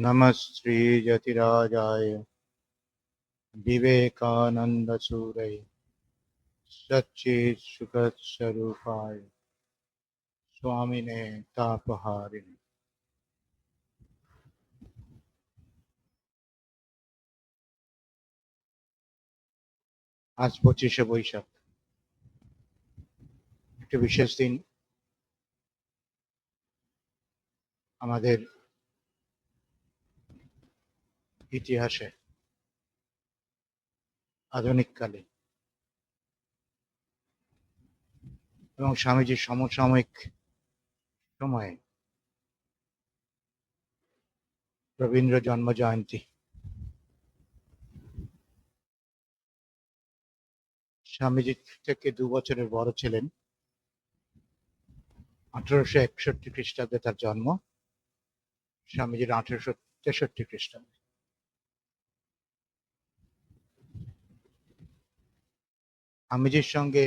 नमस्ते यतिराजाय विवेकानंदसूरये सच्चित्सुखस्वरूपाय स्वामिने तापहारिणे। আজ 25শে বৈশাখ, একটি বিশেষ দিন। আমাদের ইতিহাসে আধুনিক কালে এবং স্বামীজির সমসাময়িক সময়ে রবীন্দ্র জন্ম জয়ন্তী। স্বামীজি থেকে 2 বছরের বড় ছিলেন। 1861 খ্রিস্টাব্দে তার জন্ম, স্বামীজির 1863 খ্রিস্টাব্দে। স্বামীজির সঙ্গে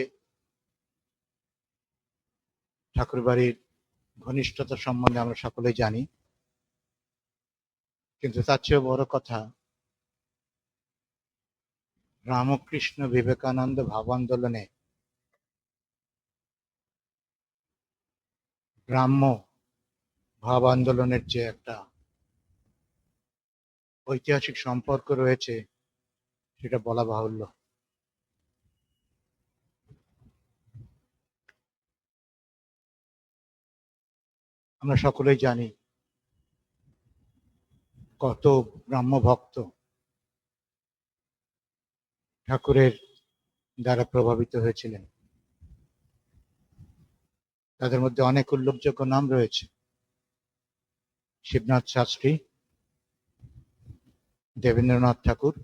ঠাকুরবাড়ির ঘনিষ্ঠতা সম্বন্ধে আমরা সকলেই জানি, কিন্তু তার চেয়ে বড় কথা, রামকৃষ্ণ বিবেকানন্দ ভাব আন্দোলনে ব্রাহ্ম ভাব আন্দোলনের যে একটা ঐতিহাসিক সম্পর্ক রয়েছে সেটা বলা বাহুল্য। আমরা সকলেই জানি কত ব্রাহ্ম ভক্ত ঠাকুরের দ্বারা প্রভাবিত হয়েছিলেন। তাদের মধ্যে অনেক উল্লেখযোগ্য নাম রয়েছে: শিবনাথ শাস্ত্রী, দেবেন্দ্রনাথ ঠাকুর,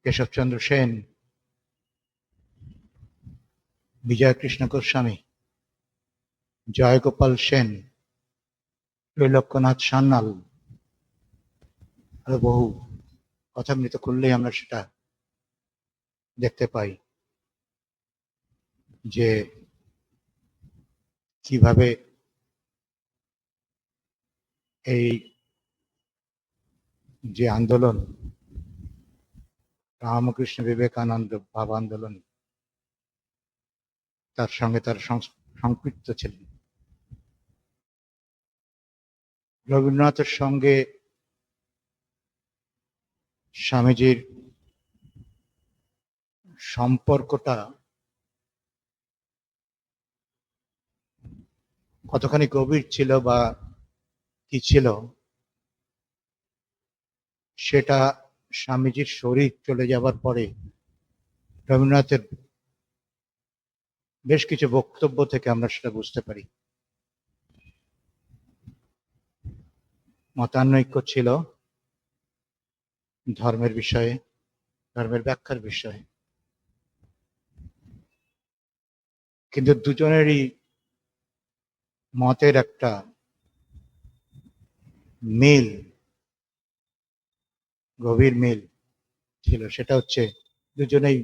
কেশবচন্দ্র সেন, বিজয়কৃষ্ণ গোস্বামী, জয়গোপাল সেন, ত্রৈলোক্যনাথ সান্যাল, আরো বহু। কথামৃত করলেই আমরা সেটা দেখতে পাই যে কিভাবে এই যে আন্দোলন, রামকৃষ্ণ বিবেকানন্দ ভাব আন্দোলন, তার সঙ্গে তারা সম্পৃক্ত ছিলেন। রবীন্দ্রনাথের সঙ্গে স্বামীজির সম্পর্কটা কতখানি গভীর ছিল বা কি ছিল, সেটা স্বামীজির শরীর চলে যাবার পরে রবীন্দ্রনাথের বেশ কিছু বক্তব্য থেকে আমরা সেটা বুঝতে পারি। মতানৈক্য ছিল ধর্মের বিষয়ে, ধর্মের ব্যাখ্যার বিষয়ে, কিন্তু দুজনেরই মতের একটা মিল, গভীর মিল ছিল। সেটা হচ্ছে দুজনেই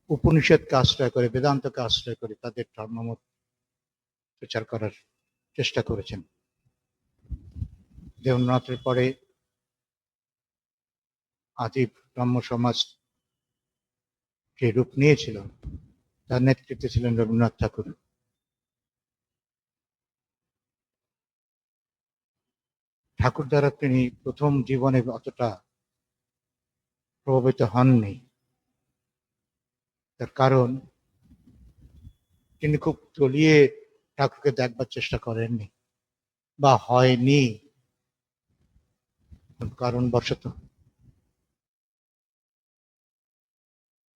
উপনিষদকে আশ্রয় করে, বেদান্তকে আশ্রয় করে তাদের ধর্মমত প্রচার করার চেষ্টা করেছেন। দেবেন্দ্রনাথের পরে আদি ব্রহ্ম সমাজ যে রূপ নিয়েছিল, তার নেতৃত্বে ছিলেন রবীন্দ্রনাথ ঠাকুর। ঠাকুর দ্বারা তিনি প্রথম জীবনে অতটা প্রভাবিত হননি। তার কারণ, তিনি খুব তলিয়ে ঠাকুরকে দেখবার চেষ্টা করেননি, বা হয়নি কারণবশত।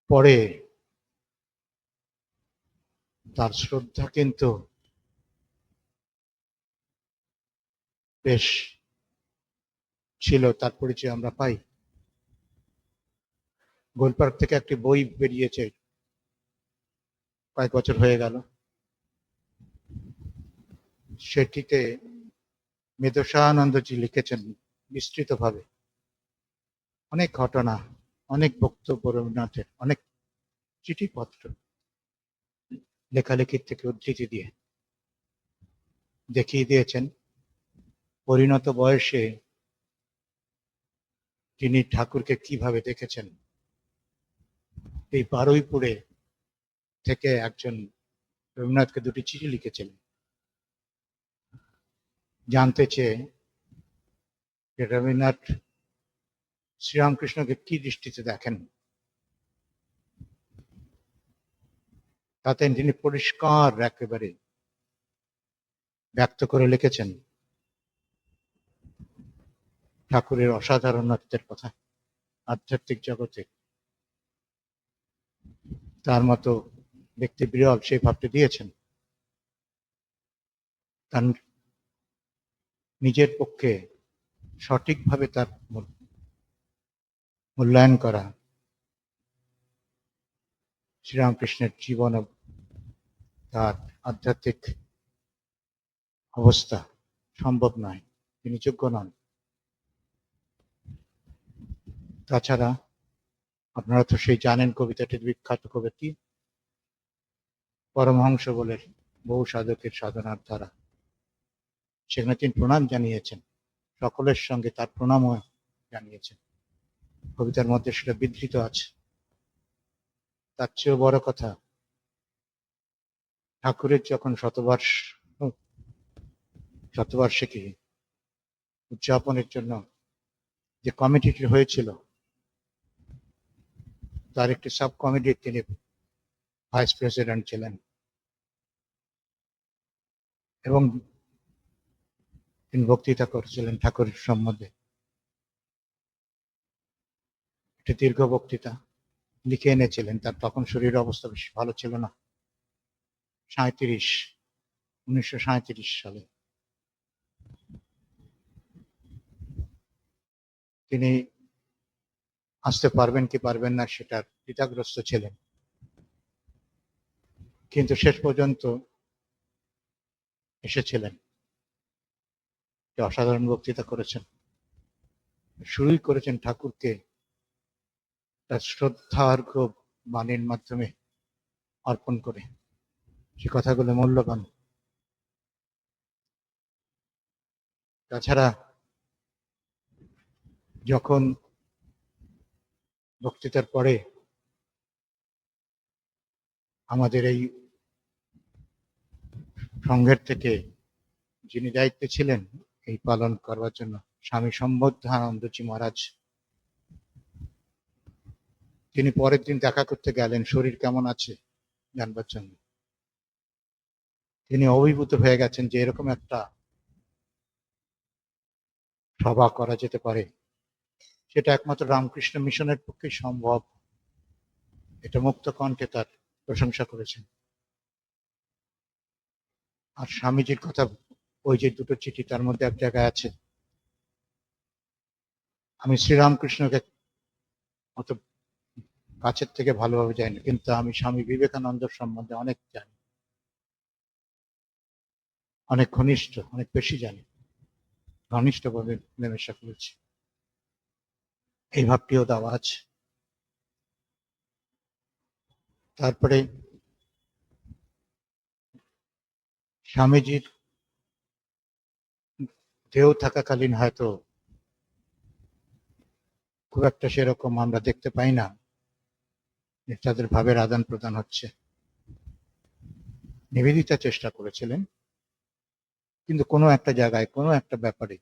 পরে তার শ্রদ্ধা কিন্তু বেশ ছিল, তার পরিচয় আমরা পাই। গোলপার্ক থেকে একটি বই বেরিয়েছে, কয়েক বছর হয়ে গেল। সেটিতে মেধশানন্দজি লিখেছেন বিস্তৃতভাবে অনেক ঘটনা, অনেক বক্তব্য রবীন্দ্রনাথের, অনেক চিঠিপত্র, লেখালেখির থেকে উদ্ধৃতি দিয়ে। দেখিয়ে দিয়েছেন পরিণত বয়সে তিনি ঠাকুরকে কিভাবে দেখেছেন। এই বারুইপুরে থেকে একজন রবীন্দ্রনাথকে দুটি চিঠি লিখেছিলেন, জানতে চেয়ে যে রবীন্দ্রনাথ শ্রীরামকৃষ্ণকে কি দৃষ্টিতে দেখেন। তাতে তিনি পরিষ্কার একেবারে ব্যক্ত করে লিখেছেন ঠাকুরের অসাধারণত্বের কথা। আধ্যাত্মিক জগতে তার মতো ব্যক্তি বিরল, সেই ভাবটি দিয়েছেন। তার নিজের পক্ষে সঠিকভাবে তার মূল্যায়ন করা শ্রীরামকৃষ্ণের জীবন, তার আধ্যাত্মিক অবস্থা সম্ভব নয়, তিনি যোগ্য নন। তাছাড়া আপনারা তো সেই জানেন কবিতাটির বিখ্যাত কবিটি, পরমহংস বলে বহু সাধকের সাধনার দ্বারা, সেখানে তিনি প্রণাম জানিয়েছেন, সকলের সঙ্গে তার প্রণামও জানিয়েছেন। কবিতার মধ্যে সেটা বিধৃত আছে। তার চেয়েও বড় কথা, ঠাকুরের যখন শতবার্ষিকী উদযাপনের জন্য যে কমিটিটি হয়েছিল, তার একটি সাব কমিটির তিনি ভাইস প্রেসিডেন্ট ছিলেন এবং তিনি বক্তৃতা করেছিলেন ঠাকুরের সম্বন্ধে। একটি দীর্ঘ বক্তৃতা লিখে এনেছিলেন। তার তখন শরীরের অবস্থা বেশি ভালো ছিল না। 1937 সালে তিনি আসতে পারবেন কি পারবেন না সেটার দ্বিধাগ্রস্ত ছিলেন, কিন্তু শেষ পর্যন্ত এসেছিলেন। অসাধারণ বক্তৃতা করেছেন, শুরুই করেছেন ঠাকুরকে তার শ্রদ্ধার্ঘ বাণীর মাধ্যমে অর্পণ করে। সে কথাগুলো মূল্যবান। তাছাড়া যখন বক্তৃতার পরে আমাদের এই সংঘের থেকে যিনি দায়িত্বে ছিলেন এই পালন করবার জন্য, স্বামী সম্বুদ্ধানন্দজি মহারাজ, তিনি পরের দিন দেখা করতে গেলেন শরীর কেমন আছে জানবার জন্য। তিনি অভিভূত হয়ে গেছেন যে এরকম একটা সভা করা যেতে পারে, সেটা একমাত্র রামকৃষ্ণ মিশনের পক্ষে সম্ভব। এটা মুক্ত কণ্ঠে তার প্রশংসা করেছেন। আর স্বামীজির কথা, ওই যে দুটো চিঠি, তার মধ্যে এক জায়গায় আছে, আমি শ্রীরামকৃষ্ণকে অত কাছের থেকে ভালোভাবে জানি না, কিন্তু আমি স্বামী বিবেকানন্দর সম্বন্ধে অনেক জানি, অনেক ঘনিষ্ঠ, অনেক বেশি জানি, ঘনিষ্ঠভাবে মেলামেশা করেছি। এই ভাবটিও দেওয়া আছে। তারপরে স্বামীজির দেহ থাকাকালীন হয়তো খুব একটা সেরকম আমরা দেখতে পাই না যে তাদের ভাবের আদান প্রদান হচ্ছে। নিবেদিতা চেষ্টা করেছিলেন, কিন্তু কোনো একটা জায়গায়, কোনো একটা ব্যাপারে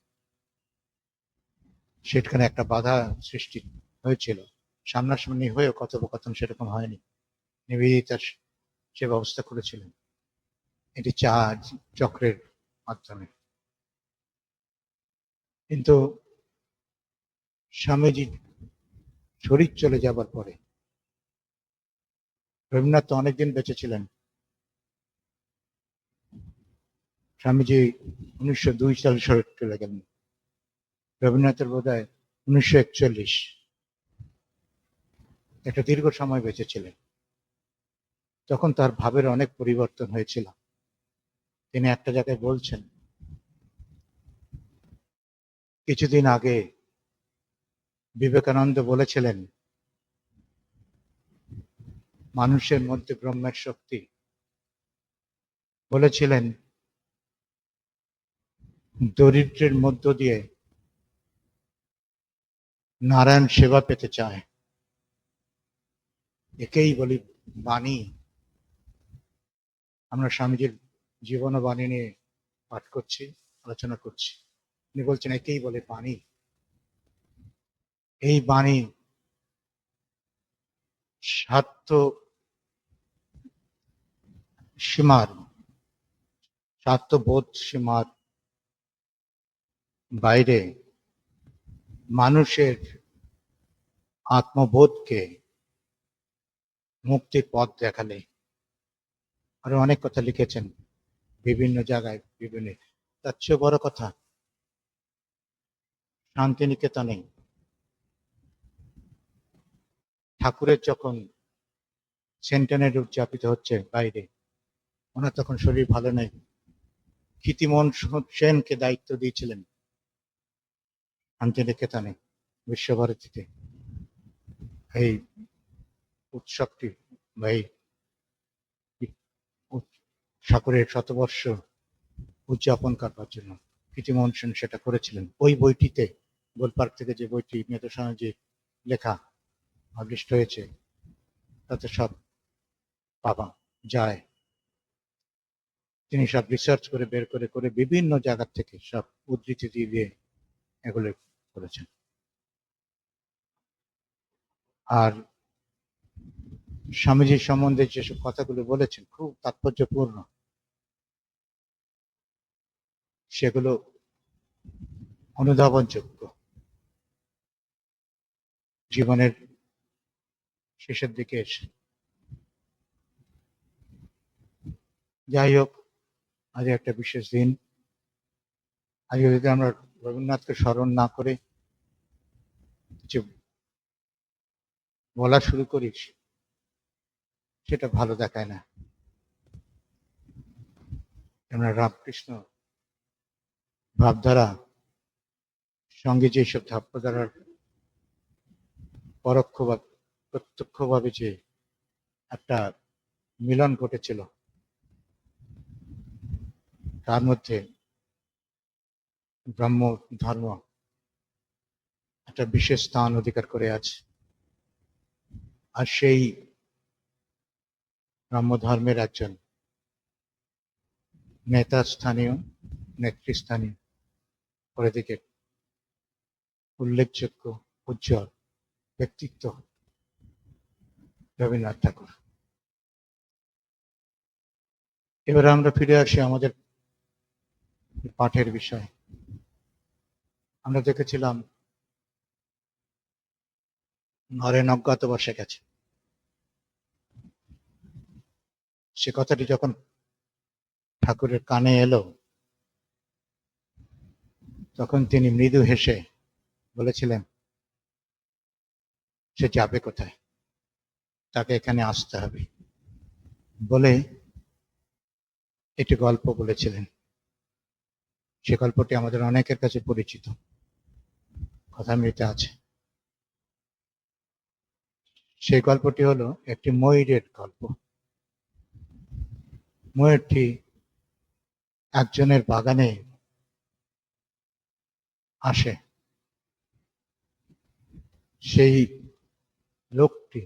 সেখানে একটা বাধা সৃষ্টি হয়েছিল। সামনাসামনি হয়েও কথোপকথন সেরকম হয়নি। নিবেদিতা সে ব্যবস্থা করেছিলেন এটি চা চক্রের মাধ্যমে। কিন্তু স্বামীজি শরীর চলে যাবার পরে, রবীন্দ্রনাথ তো অনেকদিন বেঁচে ছিলেন। স্বামীজি 1902 সালে শরীর চলে গেলেন, রবীন্দ্রনাথের বোধ হয় 1941। একটা দীর্ঘ সময় বেঁচে ছিলেন। তখন তার ভাবের অনেক পরিবর্তন হয়েছিল। তিনি একটা জায়গায় বলছেন, কিছুদিন আগে বিবেকানন্দ বলেছিলেন মানুষের মধ্যে ব্রহ্মের শক্তি, বলেছিলেন দরিদ্রের মধ্য দিয়ে নারায়ণ সেবা পেতে চায়, একেই বলি বাণী। আমরা স্বামীজির জীবন ও বাণী নিয়ে পাঠ করছি, আলোচনা করছি। উনি বলছেন একেই বলে বাণী। এই বাণী স্বার্থ সীমার, স্বার্থবোধ সীমার বাইরে মানুষের আত্মবোধকে মুক্তির পথ দেখালে। আরো অনেক কথা লিখেছেন বিভিন্ন জায়গায় বিভিন্ন। তার চেয়ে বড় কথা, শান্তিনিকেতনে ঠাকুরের যখন সেন্টেনারি উদযাপিত হচ্ছে বাইরে, ওনার তখন শরীর ভালো নেই, ক্ষিতিমোহন সেনকে দায়িত্ব দিয়েছিলেন শান্তিনিকেতনে বিশ্বভারতীতে এই উৎসবটি বা এই ঠাকুরের শতবর্ষ উদযাপন করবার জন্য ক্ষিতিমোহন সেন সেটা করেছিলেন। ওই বইটিতে, গোলপার্ক থেকে যে বইটি মেধা স্বামীজির লেখা পাবলিশড হয়েছে, তাতে সব পাওয়া যায়। তিনি সব রিসার্চ করে বের করে করে বিভিন্ন জায়গা থেকে সব উদ্ধৃতি দিয়ে দিয়ে এগুলো করেছেন। আর স্বামীজির সম্বন্ধে যেসব কথাগুলো বলেছেন খুব তাৎপর্যপূর্ণ, সেগুলো অনুধাবনযোগ্য। জীবনের শেষের দিকে এসে, যাই হোক, আজ একটা বিশেষ দিন। আজকে যদি আমরা রবীন্দ্রনাথকে স্মরণ না করে কিছু বলা শুরু করি, সেটা ভালো দেখায় না। আমরা রামকৃষ্ণ ভাবধারা সঙ্গে যেসব ভাবধারার পরোক্ষ বা প্রত্যক্ষভাবে যে একটা মিলন ঘটেছিল, তার মধ্যে ব্রহ্ম ধর্ম একটা বিশেষ স্থান অধিকার করে আছে। আর সেই ব্রহ্ম ধর্মের একজন নেতাস্থানীয়, নেতৃস্থানীয়, পরে দিকে উল্লেখযোগ্য উজ্জ্বল ব্যক্তিত্ব রবীন্দ্রনাথ ঠাকুর। এবারে আমরা ফিরে আসি আমাদের পাঠের বিষয়। আমরা দেখেছিলাম নরেন অজ্ঞাতবাসে গেছে। সে কথাটি যখন ঠাকুরের কানে এলো, তখন তিনি মৃদু হেসে বলেছিলেন সে যাবে কোথায়, তাকে এখানে আসতে হবে বলে একটি গল্প বলেছিলেন। সে গল্পটি আমাদের অনেকের কাছে পরিচিত, কথামৃতে আছে। সেই গল্পটি হলো একটি ময়ূরের গল্প। ময়ূরটি একজনের বাগানে আসে। সেই লোকটি,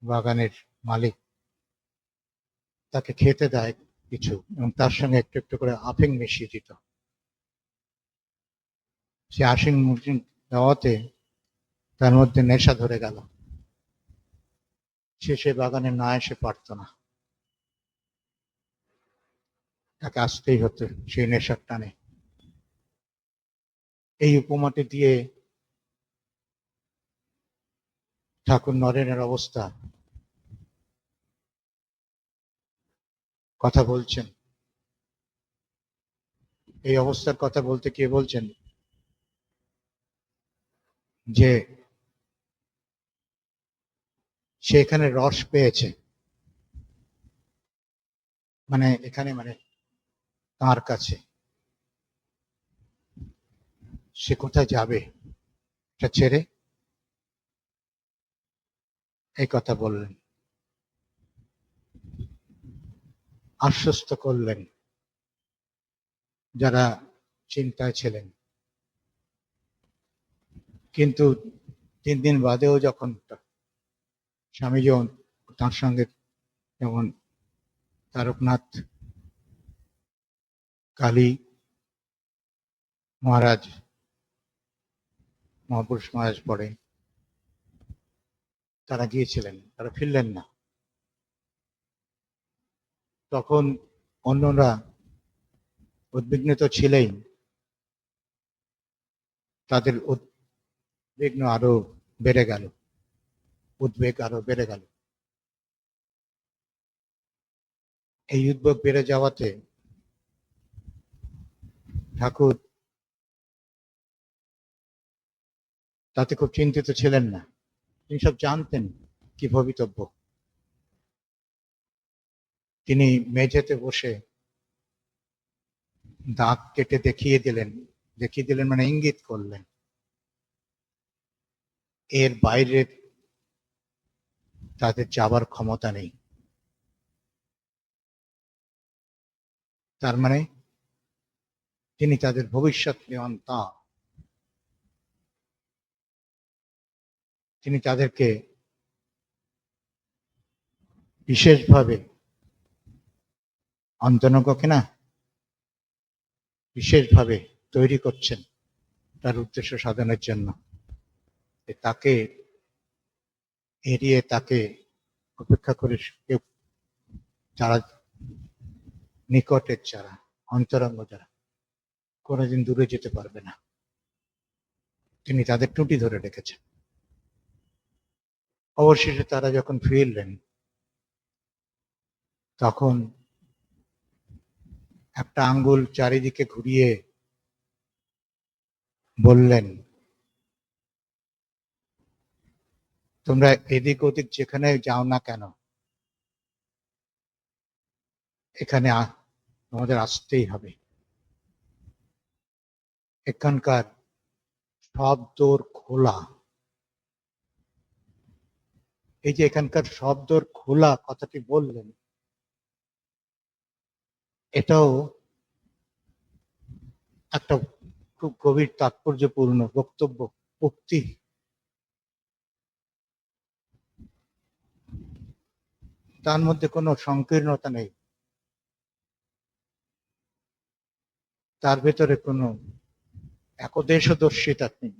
বাগানের মালিক, তাকে খেতে দেয় কিছু এবং তার সঙ্গে একটু একটু করে আফিং মিশিয়ে দিত। সে আফিং দেওয়াতে তার মধ্যে নেশা ধরে গেল। সে বাগানে না এসে পারত না, তাকে আসতেই হতো সেই নেশার টানে। এই উপমাটি দিয়ে ঠাকুর নরেনের অবস্থা কথা বলছেন। এই অবস্থার কথা বলতে গিয়ে বলছেন যে সে এখানে রস পেয়েছে, মানে এখানে মানে তার কাছে, সে কোথায় যাবে এটা ছেড়ে, এই কথা বললেন, আশ্বস্ত করলেন। যারা চিন্তায় ছিলেন। কিন্তু 3 দিন বাদেও যখন স্বামীজি তার সঙ্গে যেমন তারকনাথ কালী মহারাজ, মহাপুরুষ মহারাজ পড়ে, তারা গিয়েছিলেন, তারা ফিরলেন না। তখন অন্যরা উদ্বিগ্ন তো ছিলেই, তাদের উদ্বিগ্ন আরো বেড়ে গেল, উদ্বেগ আরো বেড়ে গেল। এই উদ্বেগ বেড়ে যাওয়াতে ঠাকুর তাতে খুব চিন্তিত ছিলেন না। তিনি সব জানতেন কি ভবিতব্য। তিনি মেঝেতে বসে দাগ কেটে দেখিয়ে দিলেন মানে ইঙ্গিত করলেন, এর বাইরে তাদের যাবার ক্ষমতা নেই। তার মানে তিনি তাদের ভবিষ্যৎ নিয়ন্তা। তিনি তাদেরকে বিশেষভাবে অন্তরঙ্গকে না বিশেষভাবে তৈরি করছেন তার উদ্দেশ্য সাধনের জন্য। তাকে এড়িয়ে, তাকে উপেক্ষা করে কেউ, যারা নিকটের, যারা অন্তরঙ্গ, যারা কোনোদিন দূরে যেতে পারবে না, তিনি তাদের টুটি ধরে রেখেছেন। অবশেষে তারা যখন ফিরলেন, তখন একটা আঙ্গুল চারিদিকে ঘুরিয়ে বললেন, তোমরা এদিক ওদিক যেখানে যাও না কেন, এখানে তোমাদের আসতেই হবে। এখানকার সব দোর খোলা। এই যে এখানকার সব দোর খোলা কথাটি বললেন, এটাও একটা খুব গভীর তাৎপর্যপূর্ণ বক্তব্য, উক্তি। তার মধ্যে কোনো সংকীর্ণতা নেই, তার ভেতরে কোনো একদেশদর্শিতা নেই।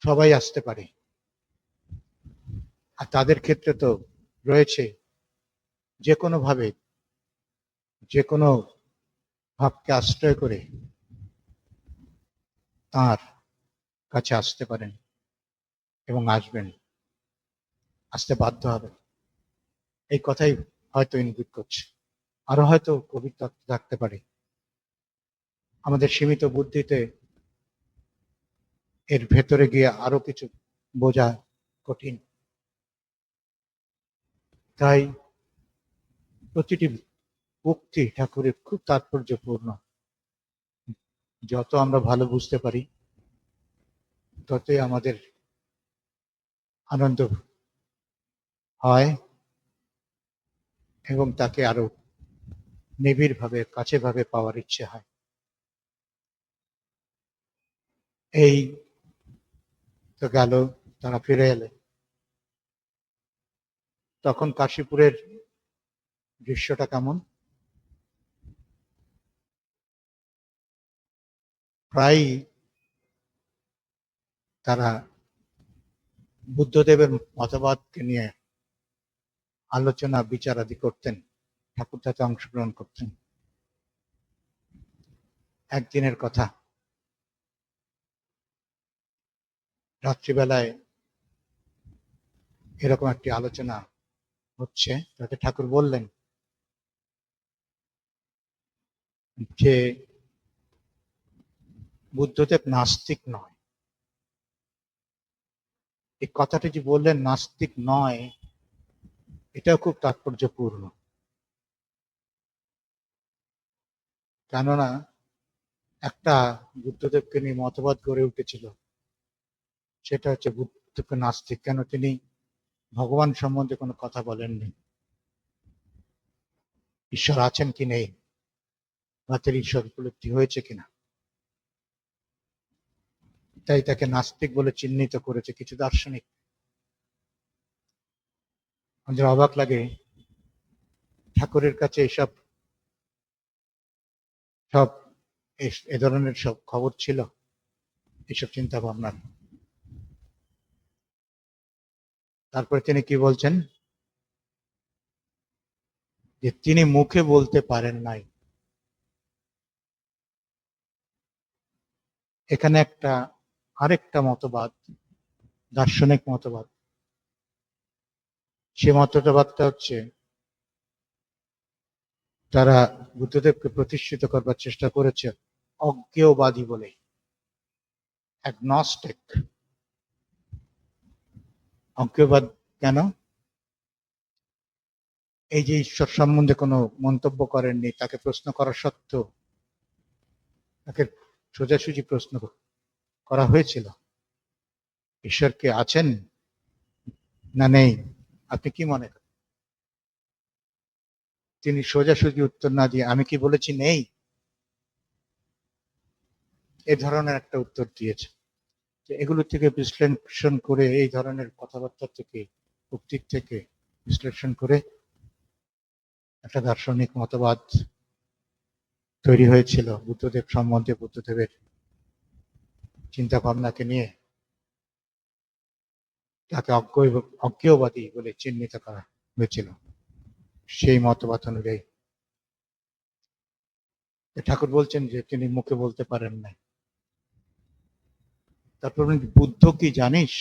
সবাই আসতে পারে, আর তাদের ক্ষেত্রে তো রয়েছে যে কোনো ভাবে, যে কোনো ভাবকে আশ্রয় করে তার কাছে আসতে পারেন এবং আসবেন, আসতে বাধ্য হবেন। এই কথাই হয়তো ইঙ্গিত করছে। আরো হয়তো গভীর তত্ত্ব থাকতে পারে। আমাদের সীমিত বুদ্ধিতে এর ভেতরে গিয়ে আরো কিছু বোঝা কঠিন। তাই প্রতিটি উক্তি ঠাকুরের খুব তাৎপর্যপূর্ণ। যত আমরা ভালো বুঝতে পারি, ততই আমাদের আনন্দ হয় এবং তাকে আরো নিবিড় ভাবে, কাছে ভাবে পাওয়ার ইচ্ছে হয়। এই তো গেল, তারা ফিরে এলেন। তখন কাশীপুরের দৃশ্যটা কেমন? প্রায় তারা বুদ্ধদেবের মতবাদকে নিয়ে আলোচনা বিচারাদি করতেন, ঠাকুর তাতে অংশগ্রহণ করতেন। একদিনের কথা, রাত্রিবেলায় এরকম একটি আলোচনা হচ্ছে, তাতে ঠাকুর বললেন যে বুদ্ধদেব নাস্তিক নয়। এই কথাটি যে বললেন নাস্তিক নয়, এটাও খুব তাৎপর্যপূর্ণ। কেননা একটা বুদ্ধদেবকে নিয়ে মতবাদ গড়ে উঠেছিল, সেটা হচ্ছে বুদ্ধদেবকে নাস্তিক। কেন? তিনি ভগবান সম্বন্ধে কোনো কথা বলেননি, ঈশ্বর আছেন কি নেই রাতের ঈশ্বর উপলব্ধি হয়েছে কিনা। তাই তাকে নাস্তিক বলে চিহ্নিত করেছে কিছু দার্শনিক। আমাদের অবাক লাগে ঠাকুরের কাছে এসব সব এ ধরনের সব খবর ছিল, এসব চিন্তা ভাবনার। তারপরে তিনি কি বলছেন, যে তিনি মুখে বলতে পারেন নাই। এখানে একটা আরেকটা মতবাদ, দার্শনিক মতবাদ। সে মতবাদটা হচ্ছে, তারা বুদ্ধদেবকে প্রতিষ্ঠিত করবার চেষ্টা করেছে অজ্ঞেয়বাদী বলে, অ্যাগনস্টিক। অজ্ঞেয়বাদ কেন? এই যে ঈশ্বর সম্বন্ধে কোনো মন্তব্য করেননি, তাকে প্রশ্ন করা সত্ত্বেও তাকে সোজাসুজি প্রশ্ন করা হয়েছিল, ঈশ্বর কে আছেন না নেই, আপনি কি মনে করেন? তিনি সোজাসুজি উত্তর না দিয়ে আমি কি বলেছি নেই, এ ধরনের একটা উত্তর দিয়েছে। এগুলো থেকে বিশ্লেষণ করে, এই ধরনের কথাবার্তা থেকে, উক্তির থেকে বিশ্লেষণ করে একটা দার্শনিক মতবাদ তৈরি হয়েছিল বুদ্ধদেব সম্বন্ধে, বুদ্ধদেবের চিন্তা ভাবনাকে নিয়ে। তাকে অজ্ঞেয়বাদী বলে চিহ্নিত করা হয়েছিল। সেই মতবাদ অনুযায়ী ঠাকুর বলছেন যে তিনি মুখে বলতে পারেন নাই। তারপর বুদ্ধ কি জানিস,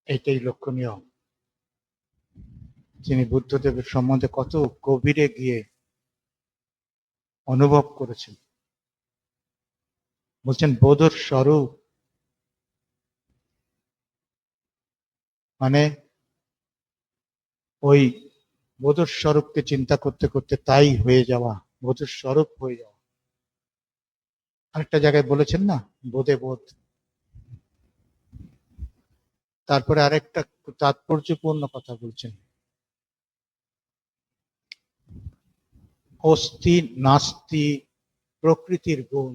এটাই লক্ষণীয়। তিনি বুদ্ধদেবের সম্বন্ধে কত গভীরে গিয়ে অনুভব করেছেন। বলছেন বোধর স্বরূপ, মানে ওই বোধর স্বরূপকে চিন্তা করতে করতে তাই হয়ে যাওয়া, বোধর স্বরূপ হয়ে যাওয়া। আরেকটা জায়গায় বলেছেন না, বোধে বোধ। তারপরে আরেকটা তাৎপর্যপূর্ণ কথা বলছেন, অস্তি নাস্তি প্রকৃতির গুণ।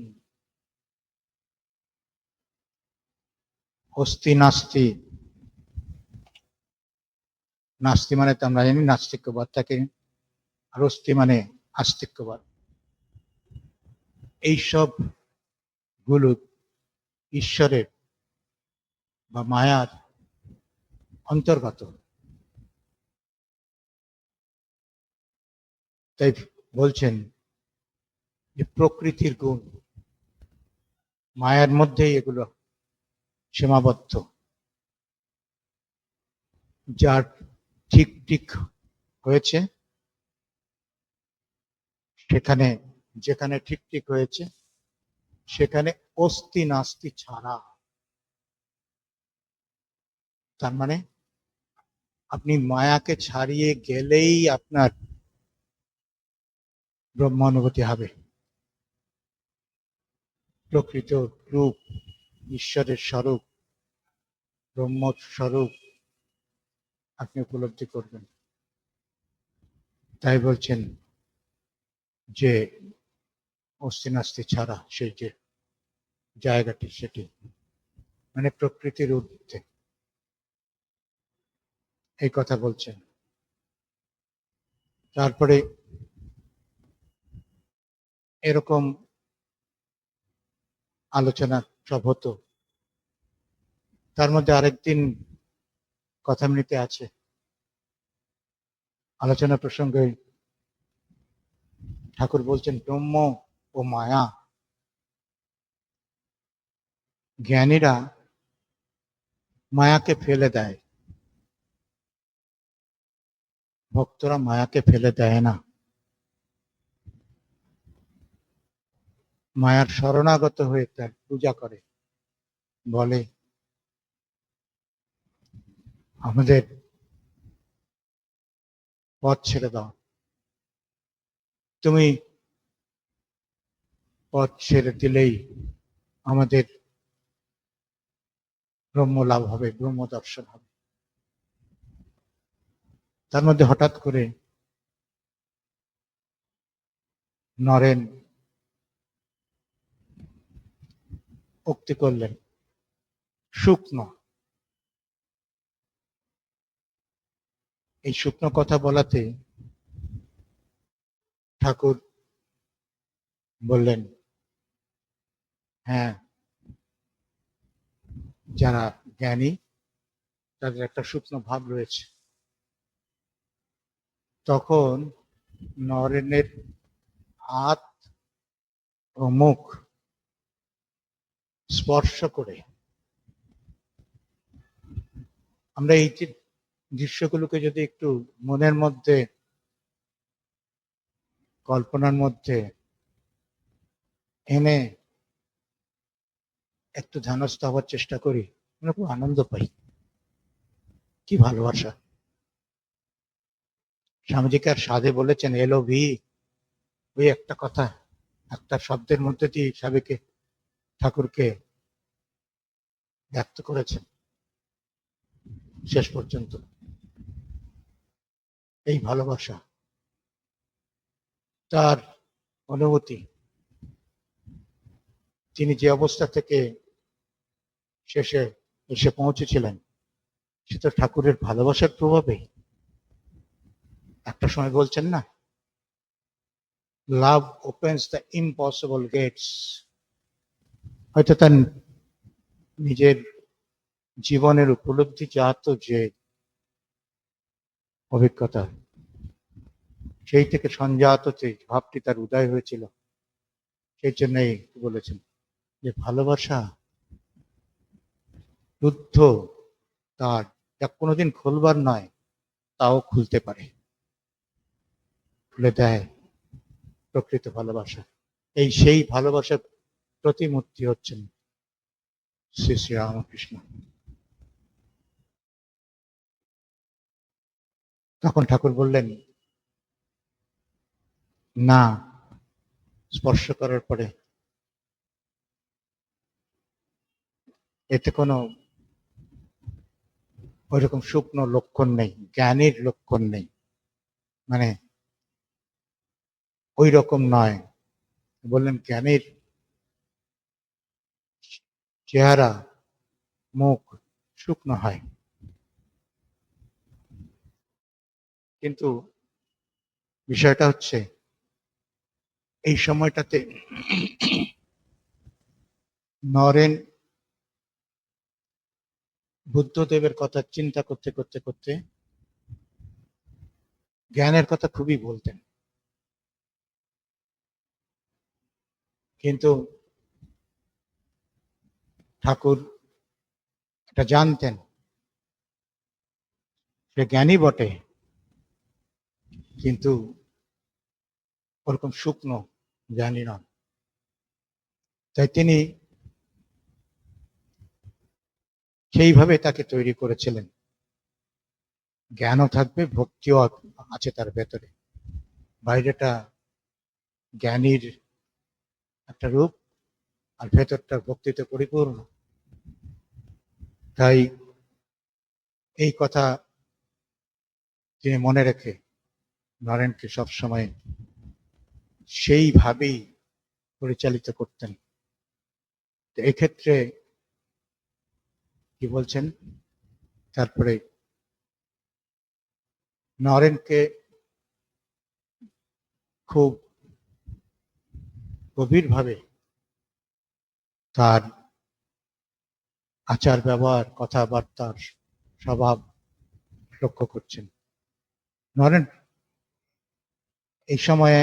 অস্তি নাস্তি, নাস্তি মানে তো আমরা জানি নাস্তিক্যবাদ থাকে, আর অস্তি মানে আস্তিক্যবাদ। এইসব গুলো ঈশ্বরের বা মায়ার অন্তর্গত। তাই বলছেন যে প্রকৃতির গুণ, মায়ার মধ্যেই এগুলো সীমাবদ্ধ। যার ঠিক ঠিক হয়েছে সেখানে, যেখানে ঠিক ঠিক হয়েছে সেখানে অস্তি নাস্তি ছাড়া। তার মানে আপনি মায়াকে ছাড়িয়ে গেলেই আপনার ব্রহ্মানুভূতি হবে, প্রকৃত রূপ, ঈশ্বরের স্বরূপ, ব্রহ্ম স্বরূপ আপনি উপলব্ধি করবেন। তাই বলছেন যে অস্তি নাস্তি ছাড়া সেই যে জায়গাটি, সেটি মানে প্রকৃতির ঊর্ধ্বে, এই কথা বলছেন। তারপরে এরকম আলোচনা সব হতো। তার মধ্যে আরেকদিন কথামৃতে আছে, আলোচনা প্রসঙ্গে ঠাকুর বলছেন ব্রহ্ম ও মায়া, জ্ঞানীরা মায়াকে ফেলে দেয়, ভক্তরা মায়াকে ফেলে দেয় না। মায়ার শরণাগত হয়ে তার পূজা করে, বলে আমাদের পথ ছেড়ে দাও, তুমি পথ ছেড়ে দিলেই আমাদের ব্রহ্ম লাভ হবে, ব্রহ্ম দর্শন হবে। তার মধ্যে হঠাৎ করে নরেন উক্তি করলেন, শুকনো। এই শুকনো কথা বলাতে ঠাকুর বললেন, হ্যাঁ, যারা জ্ঞানী তাদের একটা শুকনো ভাব রয়েছে। তখন নরেনের হাত ও মুখ স্পর্শ করে আমরা এই যে দৃশ্যগুলোকে যদি একটু মনের মধ্যে, কল্পনার মধ্যে এনে একটু ধ্যানস্থ হওয়ার চেষ্টা করি, আমরা খুব আনন্দ পাই। কি ভালোবাসা! স্বামীজিকে আর সাধে বলেছেন এলো ভি, ওই একটা কথা, একটা শব্দের মধ্যে দিয়ে স্বামীকে, ঠাকুরকে ব্যক্ত করেছেন শেষ পর্যন্ত। এই ভালোবাসা, তার অনুভূতি, তিনি যে অবস্থা থেকে শেষে এসে পৌঁছেছিলেন সেটা ঠাকুরের ভালোবাসার প্রভাবে। একটা সময় বলছেন না, লাভ ওপেন্স দ্য ইম্পসিবল গেটস। হয়তো তার নিজের জীবনের উপলব্ধি জাত যে অভিজ্ঞতা, সেই থেকে সঞ্জাত যে ভাবটি তার উদয় হয়েছিল, সেই জন্যই বলেছেন যে ভালোবাসা রুদ্ধ তার, যা কোনোদিন খুলবার নয় তাও খুলতে পারে, খুলে দেয় প্রকৃত ভালোবাসা। এই সেই ভালোবাসার প্রতিমূর্তি হচ্ছেন শ্রী শ্রী রামকৃষ্ণ। তখন ঠাকুর বললেন, না, স্পর্শ করার পরে এতে কোনো ওইরকম শুকনো লক্ষণ নেই, জ্ঞানের লক্ষণ নেই, মানে ওই রকম নয়। বললেন জ্ঞানের চেহারা, মুখ শুকনো হয়, কিন্তু বিষয়টা হচ্ছে এই সময়টাতে নরেন বুদ্ধদেবের কথা চিন্তা করতে করতে করতে জ্ঞানের কথা খুবই বলতেন, কিন্তু ঠাকুর এটা জানতেন সে জ্ঞানী বটে, কিন্তু ওরকম শুকনো জ্ঞানী নন। তাই তিনি সেইভাবে তাকে তৈরি করেছিলেন, জ্ঞানও থাকবে, ভক্তিও আছে তার ভেতরে। বাইরেটা জ্ঞানীর একটা রূপ, আর ভেতরটা ভক্তিতে পরিপূর্ণ। তাই এই কথা তিনি মনে রেখে নরেনকে সবসময় সেইভাবেই পরিচালিত করতেন। এক্ষেত্রে কি বলছেন, তারপরে নরেনকে খুব গভীরভাবে তার আচার ব্যবহার, কথাবার্তার স্বভাব লক্ষ্য করছেন। নরেন এই সময়ে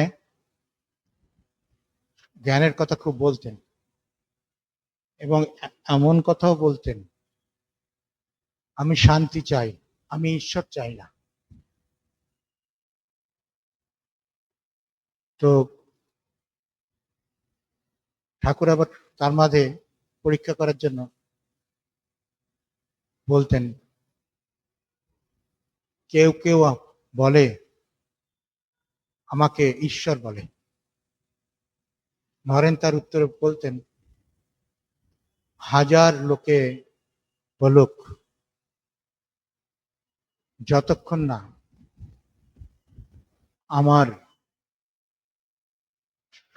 জ্ঞানের কথা খুব বলতেন, এবং এমন কথাও বলতেন, আমি শান্তি চাই, আমি ঈশ্বর চাই না। তো ঠাকুর আবার তার মাঝে পরীক্ষা করার জন্য বলতেন, কেউ কেউ বলে আমাকে ঈশ্বর বলে। নরেন তার উত্তরে বলতেন, হাজার লোকে বলুক, যতক্ষণ না আমার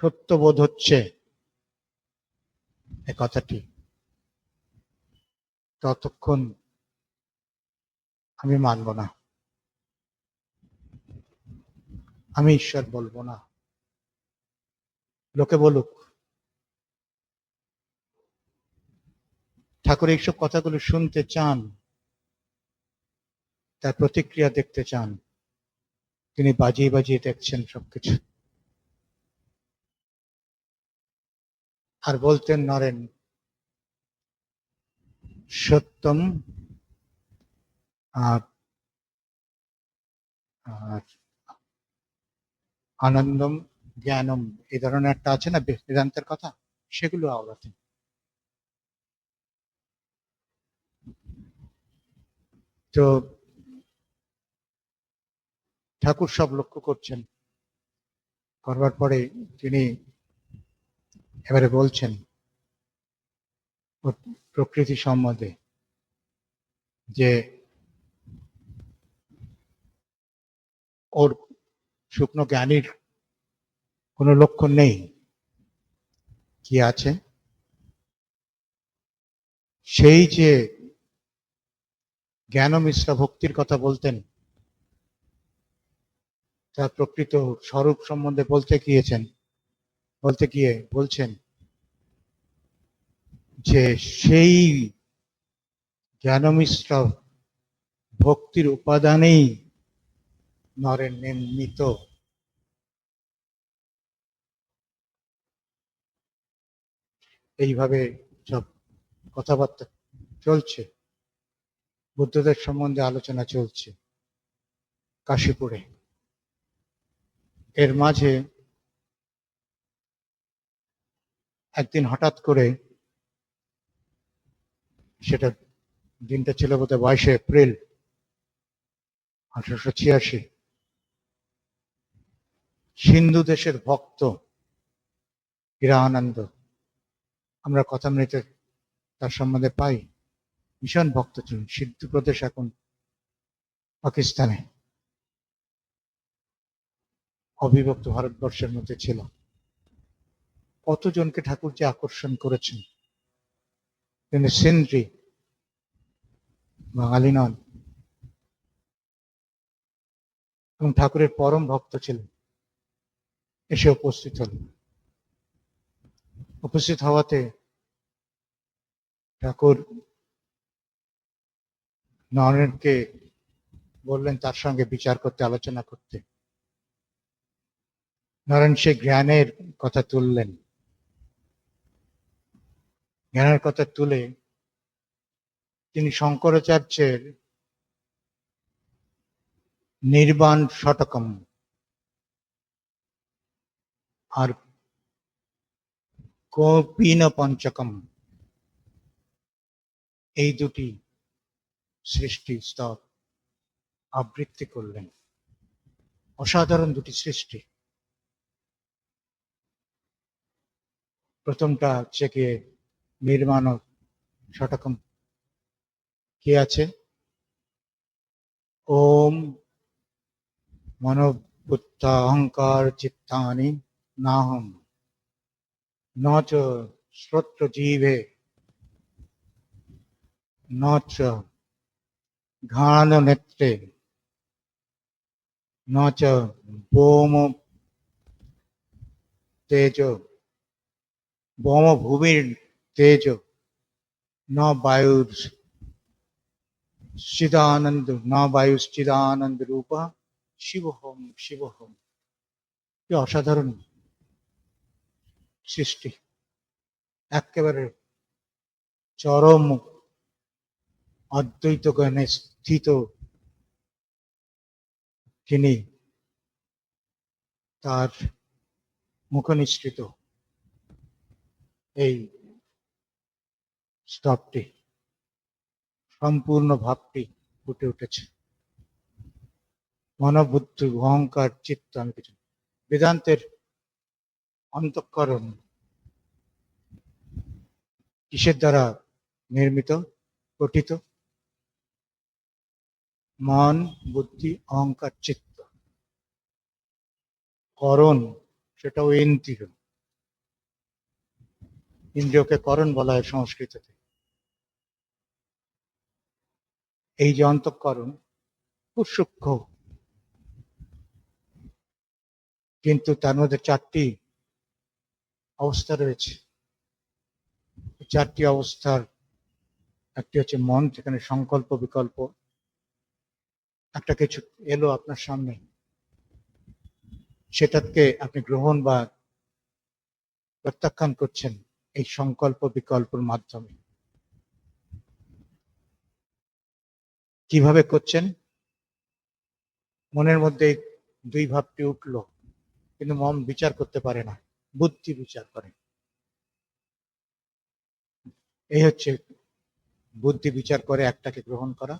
সত্যবোধ হচ্ছে এ কথাটি, ততক্ষণ আমি মানব না, আমি ঈশ্বর বলবো না। লোকে বলুক। ঠাকুর এইসব কথাগুলো শুনতে চান, তার প্রতিক্রিয়া দেখতে চান। তিনি বাজিয়ে বাজিয়ে দেখছেন সবকিছু। আর বলতেন নরেন, সত্যম আর আর আনন্দম জ্ঞানম, এই ধরনের একটা আছে না বেদান্তের কথা, সেগুলো আওড়াতেন। তো ঠাকুর সব লক্ষ্য করছেন, করবার পরে তিনি এবারে বলছেন ওর প্রকৃতি সম্বন্ধে, যে ওর শুকনো জ্ঞানীর কোনো লক্ষণ নেই। কি আছে? সেই যে জ্ঞান মিশ্রা ভক্তির কথা বলতেন, তার প্রকৃত স্বরূপ সম্বন্ধে বলতে গিয়ে বলছেন যে সেই জ্ঞান মিশ্র ভক্তির উপাদানেই নরেন নির্মিত। এইভাবে সব কথাবার্তা চলছে, বুদ্ধদেব সম্বন্ধে আলোচনা চলছে কাশীপুরে। এর মাঝে একদিন হঠাৎ করে, সেটা দিনটা ছিল বোধহয় 22শে এপ্রিল 1886, সিন্ধু দেশের ভক্ত হীরানন্দ, আমরা কথামৃতে তার সম্বন্ধে পাই, ভীষণ ভক্ত ছিলেন। সিন্ধু প্রদেশ এখন পাকিস্তানে, অবিভক্ত ভারতবর্ষের মধ্যে ছিল। কতজনকে ঠাকুর যে আকর্ষণ করেছেন। তিনি সিন্ধি, বাঙালি নন, এবং ঠাকুরের পরম ভক্ত ছিলেন। এসে উপস্থিত হলেন। উপস্থিত হওয়াতে ঠাকুর নরেনকে বললেন তার সঙ্গে বিচার করতে, আলোচনা করতে। নরেন সে জ্ঞানের কথা তুললেন। জ্ঞানের কথা তুলে তিনি শঙ্করাচার্যের নির্বাণ শতকম আর কৌপিন পঞ্চকম, এই দুটি সৃষ্টি স্তর আবৃত্তি করলেন। অসাধারণ দুটি সৃষ্টি। প্রথমটা হচ্ছে গিয়ে নির্মাণ শতকম। কি আছে? ওম মনোবুদ্ধ অহংকার চিত্তানি নাহম, ন চ শ্রোত্র জীবে, ন চ ঘ্রাণ নেত্রে, ন চ বোম তেজ, বোম ভূমির তেজ, ন বায়ুর চিদানন্দ, ন বায়ুর চিদানন্দ রূপা শিবহম শিবহম। কি অসাধারণ সৃষ্টি! একেবারে চরম অদ্বৈত জ্ঞানে স্থিত তিনি, তার মুখনিসৃত এই স্তবটি, সম্পূর্ণ ভাবটি ফুটে উঠেছে। মনোবুদ্ধ অহংকার চিত্ত, আমি কিছু বেদান্তের অন্তঃকরণ কিসের দ্বারা নির্মিত, গঠিত? মন, বুদ্ধি, অহংকার, চিত্ত। করণ সেটাও ইন্দ্রিয়। ইন্দ্রিয়কে করণ বলা হয় সংস্কৃততে। এই যে অন্তঃকরণ খুব সূক্ষ্ম, কিন্তু তার মধ্যে চারটি অবস্থা রয়েছে। চারটি অবস্থার একটি হচ্ছে মন, যেখানে সংকল্প বিকল্প, একটা কিছু এলো আপনার সামনে, সেটাকে আপনি গ্রহণ বা প্রত্যাখ্যান করছেন এই সংকল্প বিকল্পের মাধ্যমে। কিভাবে করছেন? মনের মধ্যে দুই ভাবটি উঠল, কিন্তু মন বিচার করতে পারে না, বুদ্ধি বিচার করে। এই হচ্ছে বুদ্ধি বিচার করে একটাকে গ্রহণ করা,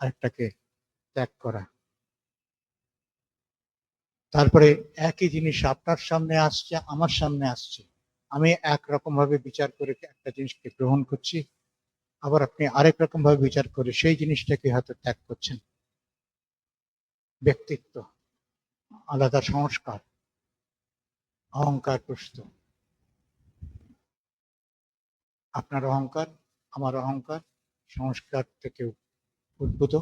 আরেকটাকে ত্যাগ করা। তারপরে একই জিনিস আপনার সামনে আসছে, আমার সামনে আসছে, আমি একরকম ভাবে বিচার করে একটা জিনিসকে গ্রহণ করছি, আবার আপনি আরেক রকম ভাবে বিচার করে সেই জিনিসটাকে হয়তো ত্যাগ করছেন। ব্যক্তিত্ব আলাদা, সংস্কার, অহংকার প্রস্তুত। আপনার অহংকার, আমার অহংকার, সংস্কার থেকে উদ্ভূত,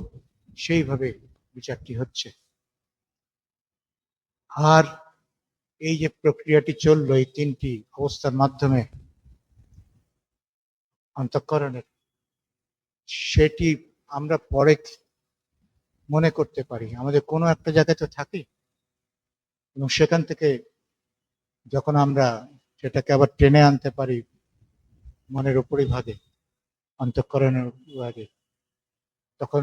সেইভাবে বিচারটি হচ্ছে। আর এই যে প্রক্রিয়াটি চললো এই তিনটি অবস্থার মাধ্যমে অন্তঃকরণের, সেটি আমরা পরে মনে করতে পারি, আমাদের কোনো একটা জায়গায় তো থাকে, এবং সেখান থেকে যখন আমরা সেটাকে আবার টেনে আনতে পারি মনের উপরিভাগে, অন্তঃকরণের ভাগে, তখন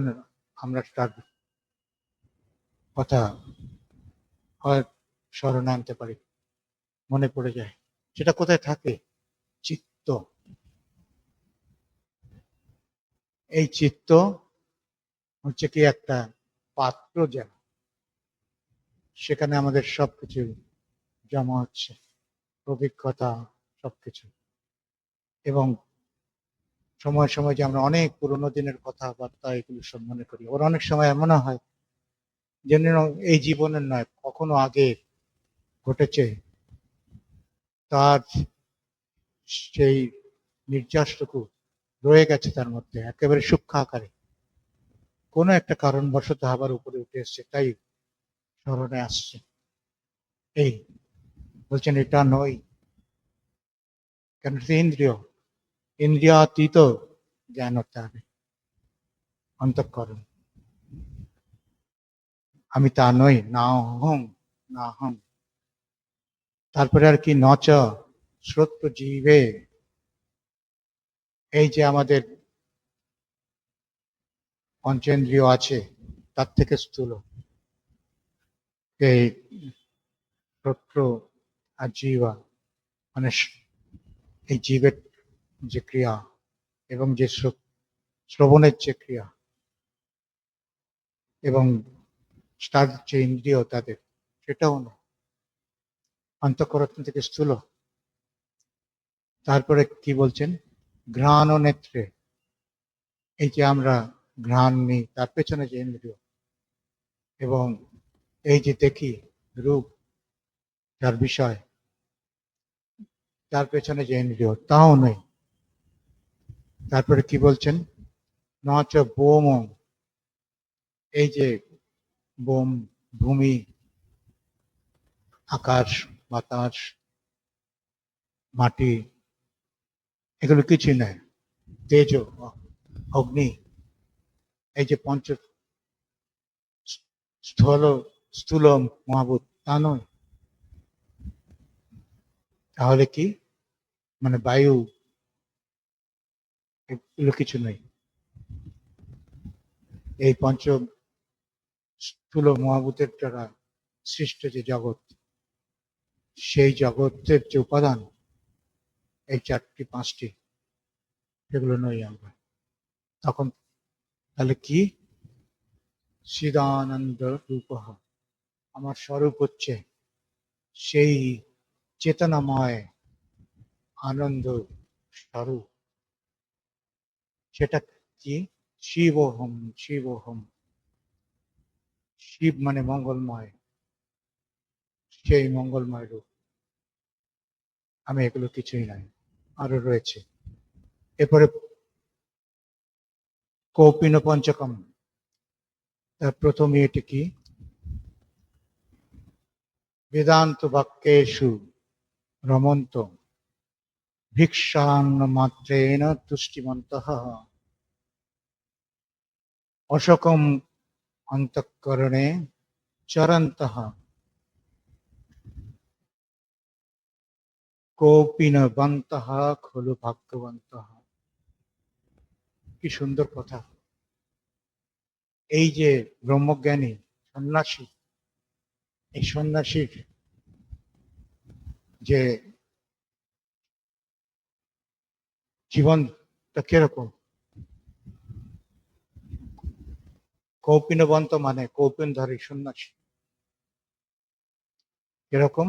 আমরা তার কথা হয় স্মরণে আনতে পারি, মনে পড়ে যায়। সেটা কোথায় থাকে? চিত্ত। এই চিত্ত হচ্ছে কি একটা পাত্র, যেন সেখানে আমাদের সবকিছু জমা হচ্ছে, অভিজ্ঞতা, সবকিছু। এবং সময় সময় যে আমরা অনেক পুরোনো দিনের কথাবার্তা এগুলো সব মনে করি, ওর অনেক সময় এমন হয় যেন এই জীবনের নয়, কখনো আগে ঘটেছে, তার সেই নির্যাসটুকু রয়ে গেছে তার মধ্যে একেবারে সূক্ষ্ম আকারে, কোনো একটা কারণবশত আবার উপরে উঠে এসছে, তাই স্মরণে আসছে। এই বলছেন এটা নয়, কেন? ইন্দ্রিয়, ইন্দ্রিয়াতীত জ্ঞান হতে হবে, অন্তঃকরণ। আমি তা নই, না অহং, না অহং। তারপরে আর কি? নচ শ্রোত্র জীবে, এই যে আমাদের পঞ্চেন্দ্রিয় আছে, তার থেকে স্থূল এই শ্রোত্র আর জীবা, মানে এই জীবের যে ক্রিয়া এবং যে শ্রবণের যে ক্রিয়া এবং তার যে ইন্দ্রিয় তাদের, সেটাও না, অন্তঃকরণ থেকে স্থূল। তারপরে কি বলছেন? ঘ্রাণ ও নেত্রে, এই যে আমরা ঘ্রাণ নিই, তার পেছনে যে ইন্দ্রিয়, এবং এই যে দেখি রূপ, যার বিষয়, তার পেছনে যে ইন্দ্রিয়, তাও নেই। তারপরে কি বলছেন? নচ বোম, এই যে বোম, ভূমি, আকাশ, বাতাস, মাটি, এগুলো কিছুই নয়। তেজ, অগ্নি, এই যে পঞ্চ স্থল, স্থূল মহাভূত, তা নয়। তাহলে কি? মানে বায়ু, এগুলো কিছু নেই। এই পঞ্চ স্থূল মহাভূতের দ্বারা সৃষ্ট যে জগৎ, সেই জগতের যে উপাদান, এই চারটি পাঁচটি, সেগুলো নই আমরা। তখন তাহলে কি? চিদানন্দ রূপ, আমার স্বরূপ হচ্ছে সেই চেতনাময় আনন্দ স্বরূপ। সেটা কি? শিবহম, শিবহম। শিব মানে মঙ্গলময়, সেই মঙ্গলময় রূপ। আমি এগুলো কিছুই নাই। আরো রয়েছে। এরপরে কৌপিন পঞ্চকম, তার প্রথম এটি কি? বেদান্ত বাক্যেষু রমন্ত ভিক্ষান্ন মাত্রেণ তুষ্টিমন্তঃ অশোকম অন্তঃকরণে চরন্তঃ কৌপিনবন্তঃ খলু ভাগ্যবন্তঃ। কি সুন্দর কথা! এই যে ব্রহ্মজ্ঞানী সন্ন্যাসী, এই সন্ন্যাসীর যে জীবনটা কিরকম? কৌপিনবন্ত মানে কৌপিনধারী সন্ন্যাসী। কিরকম?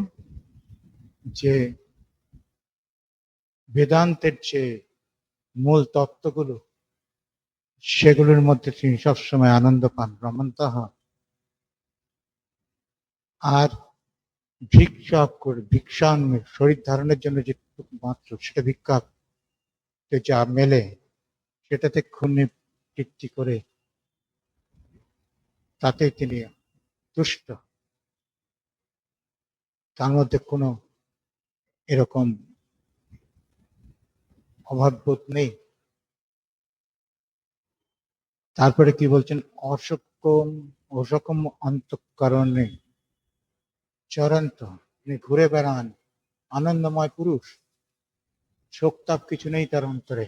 যে বেদান্তের যে মূল তত্ত্বগুলো, সেগুলোর মধ্যে তিনি সবসময় আনন্দ পান, রমন্তঃ। আর ভিক্ষা করে, ভিক্ষান শরীর ধারণের জন্য যে মাত্র সেটা ভিক্ষা যা মেলে সেটাতে ক্ষুণ্ণে তৃপ্তি করে তাতে তিনি তুষ্ট। তার মধ্যে কোনো এরকম অভাববোধ নেই। তারপরে কি বলছেন? অশোকম অন্তঃকরণে চরন্ত, তিনি ঘুরে বেড়ান, আনন্দময় পুরুষ, শোক তাপ কিছু নেই তার অন্তরে।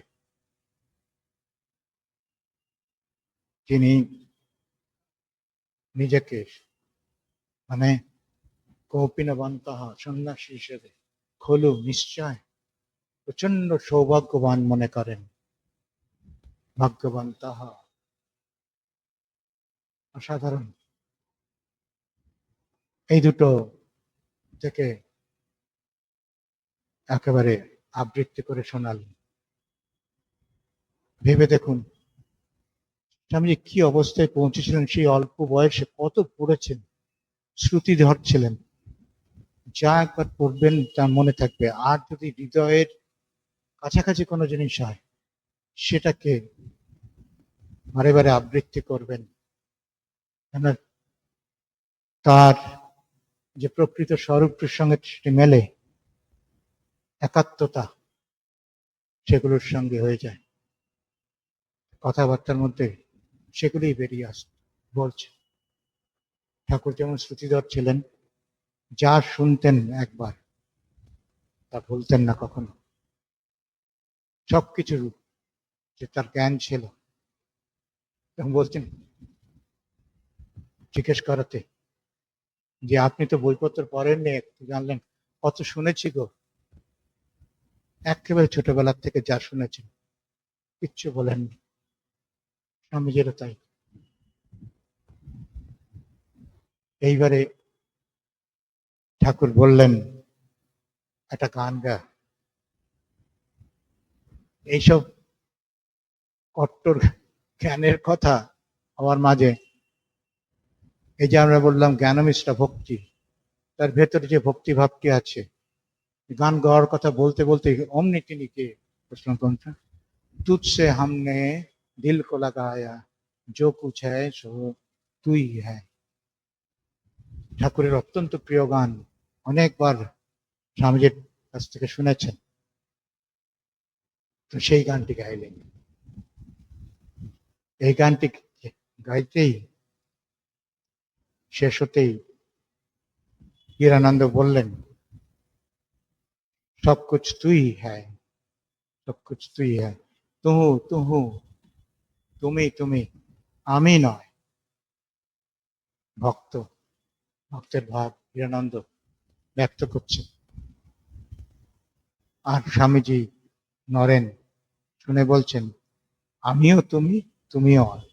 তিনি নিজেকে মানে কৌপিনবন্তঃ সন্ন্যাসী হিসেবে খলু নিশ্চয় প্রচন্ড সৌভাগ্যবান মনে করেন। ভাগ্যবন্তঃ, অসাধারণ। এই দুটো থেকে একেবারে আবৃত্তি করে শোনালেন। ভেবে দেখুন স্বামীজি কি অবস্থায় পৌঁছেছিলেন, সেই অল্প বয়সে কত পড়েছেন, শ্রুতিধর ছিলেন। যা একবার পড়বেন তা মনে থাকবে। আর যদি হৃদয়ের কাছাকাছি কোনো জিনিস হয় সেটাকে বারে বারে আবৃত্তি করবেন, কেন তার যে প্রকৃত স্বরূপের সঙ্গে সেটি মেলে, একাত্মতা সেগুলোর সঙ্গে হয়ে যায়। কথাবার্তার মধ্যে সেগুলোই বেরিয়ে বলছে। ঠাকুর যেমন শ্রুতিধর ছিলেন, যা শুনতেন একবার তা ভুলতেন না কখনো। সবকিছুর যে তার জ্ঞান ছিল। তখন বলছেন জিজ্ঞেস করাতে যে আপনি তো বইপত্র পড়েননি, একটু জানলেন। কত শুনেছি গো, একেবারে ছোটবেলার থেকে যা শুনেছেন, কিচ্ছু বলেননি। স্বামীজিরও তাই। এইবারে ঠাকুর বললেন একটা গান গা। এইসব কট্টর জ্ঞানের কথা আমার মাঝে, এই যে আমরা বললাম জ্ঞানমিশ্রা ভক্তি, তার ভেতরে যে ভক্তি ভাবটি আছে, গান গাওয়ার কথা বলতে বলতে অমনি তিনি কে প্রশ্ন করছেন, তুঝসে हमने दिल को लगाया जो कुछ है सो तू ही है। ঠাকুরের অত্যন্ত প্রিয় গান, অনেকবার স্বামীজির কাছ থেকে শুনেছেন। তো সেই গানটি গাইলেন। এই গানটি গাইতেই শেষ হতেই হীরানন্দ বললেন, সব কুছ তুই হ্যায়, সব কুছ তুই হ্যায়, তুহু তুহু, তুমি তুমি, আমি নয়। ভক্ত, ভক্তের ভাব হীরানন্দ ব্যক্ত করছেন। আর স্বামীজি নরেন, শুনে বলছেন, আমিও তুমি, তুমিও আমি।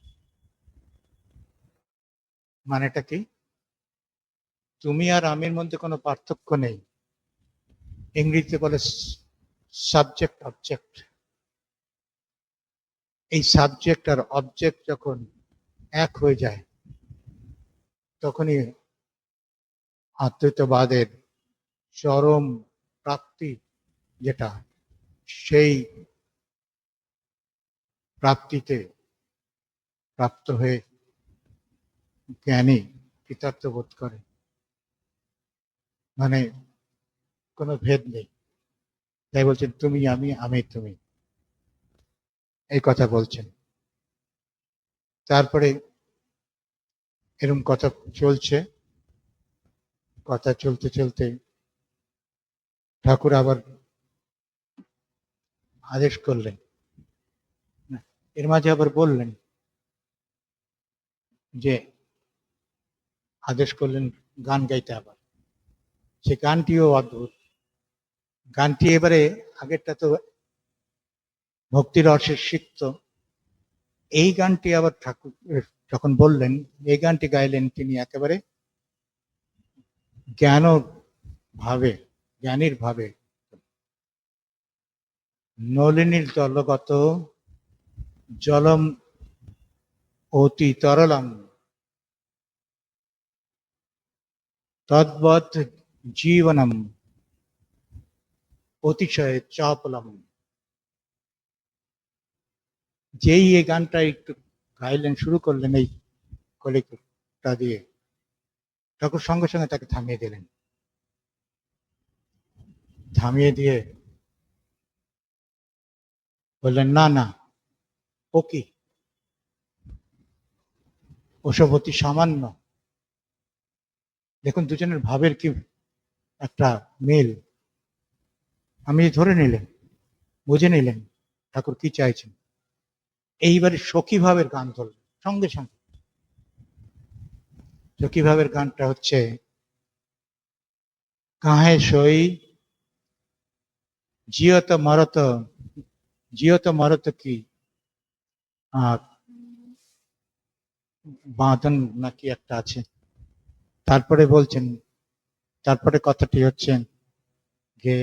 মানেটা কি? তুমি আর আমির মধ্যে কোনো পার্থক্য নেই। ইংরেজিতে বলে সাবজেক্ট অবজেক্ট। এই সাবজেক্ট আর অবজেক্ট যখন এক হয়ে যায় তখনই অদ্বৈতবাদের চরম প্রাপ্তি যেটা, সেই প্রাপ্তিতে প্রাপ্ত হয়ে জ্ঞানী কৃতার্থ বোধ করে, মানে কোনো ভেদ নেই। তাই বলছেন তুমি আমি, আমি তুমি, এই কথা বলছেন। তারপরে এরকম কথা চলছে, কথা চলতে চলতে ঠাকুর আবার আদেশ করলেন, এর মাঝে আবার বললেন যে আদেশ করলেন গান গাইতে। আবার সে গানটিও অদ্ভুত। গানটি এবারে, আগেরটা তো ভক্তির রসের সিক্ত, এই গানটি আবার ঠাকুর যখন বললেন, এই গানটি গাইলেন তিনি একেবারে জ্ঞান ভাবে, জ্ঞানীর ভাবে। নলিনীর দলগত জলম অতি তরলম তদ্বৎ জীবনম অতিশয় চপলম। যেই এই গানটা একটু গাইলেন, শুরু করলেন এই কলিটা দিয়ে, ঠাকুর সঙ্গে সঙ্গে তাকে থামিয়ে দিলেন। থামিয়ে দিয়ে বললেন, না না, ও কি, ওসব অতি সামান্য। দেখুন দুজনের ভাবের কি একটা মিল। আমি ধরে নিলেন, বুঝে নিলেন ঠাকুর কি চাইছেন। এইবারে সখী ভাবের গান ধরলেন সঙ্গে সঙ্গে। সখী ভাবের গানটা হচ্ছে, কাহে সই জিয়ত মরত, জিয়ত মরত কি বাঁধন নাকি একটা আছে। তারপরে বলছেন, তারপরে কথাটি হচ্ছে যে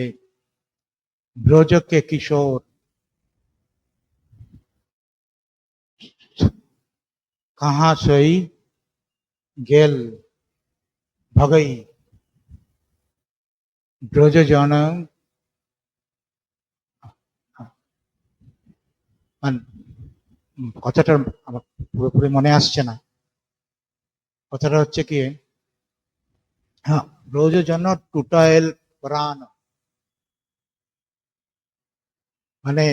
ব্রজকে কিশোর কাহা সই গেল ভগই ব্রজজন। কথাটা আমার পুরোপুরি মনে আসছে না। কথাটা হচ্ছে কি, হ্যাঁ, ব্রজজন টুটাইল প্রাণ, মানে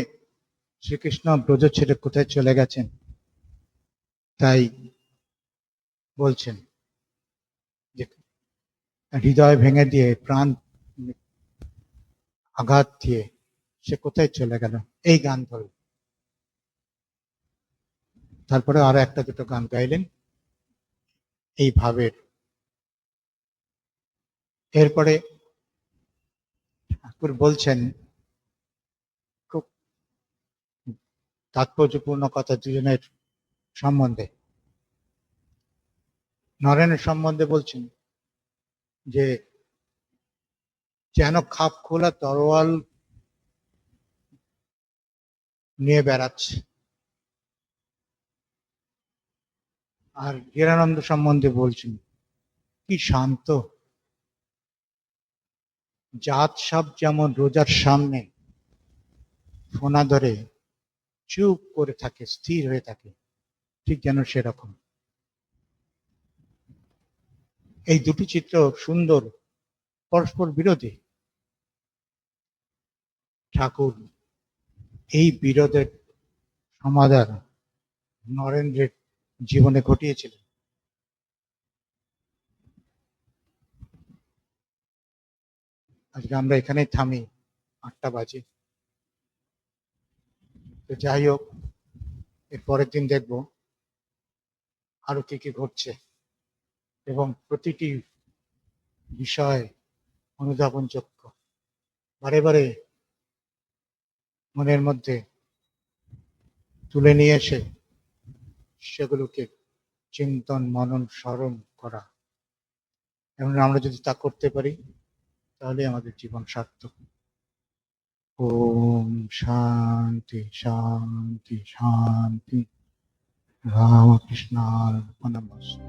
শ্রীকৃষ্ণ ব্রজ ছেড়ে কোথায় চলে গেছেন, তাই বলছেন যে হৃদয় ভেঙে দিয়ে, প্রাণ আঘাত দিয়ে সে কোথায় চলে গেল, এই গান ধরল। তারপরে আরো একটা দুটো গান গাইলেন এই ভাবের। এরপরে ঠাকুর বলছেন খুব তাৎপর্যপূর্ণ কথা দুজনের সম্বন্ধে। নরেনের সম্বন্ধে বলছেন যে যেন খাপ খোলা তরোয়াল নিয়ে বেড়াচ্ছে। আর হীরানন্দ সম্বন্ধে বলছেন কি শান্ত, জাত সাপ যেমন রোজার সামনে ফোনা ধরে চুপ করে থাকে, স্থির হয়ে থাকে, ঠিক যেন সেরকম। এই দুটি চিত্র সুন্দর, পরস্পর বিরোধী। ঠাকুর এই বিরোধের সমাধান নরেন্দ্রের জীবনে ঘটিয়েছিলেন। আজকে আমরা এখানেই থামি, 8টা বাজে। তো যাই হোক, এর পরের দিন দেখব আরো কি কি ঘটছে, এবং প্রতিটি বিষয় অনুধাবনযোগ্য, বারে বারে মনের মধ্যে তুলে নিয়ে এসে সেগুলোকে চিন্তন মনন স্মরণ করা। এবং আমরা যদি তা করতে পারি তাহলে আমাদের জীবন সার্থক। ওম শান্তি শান্তি শান্তি। রামকৃষ্ণার্পণমস্তু।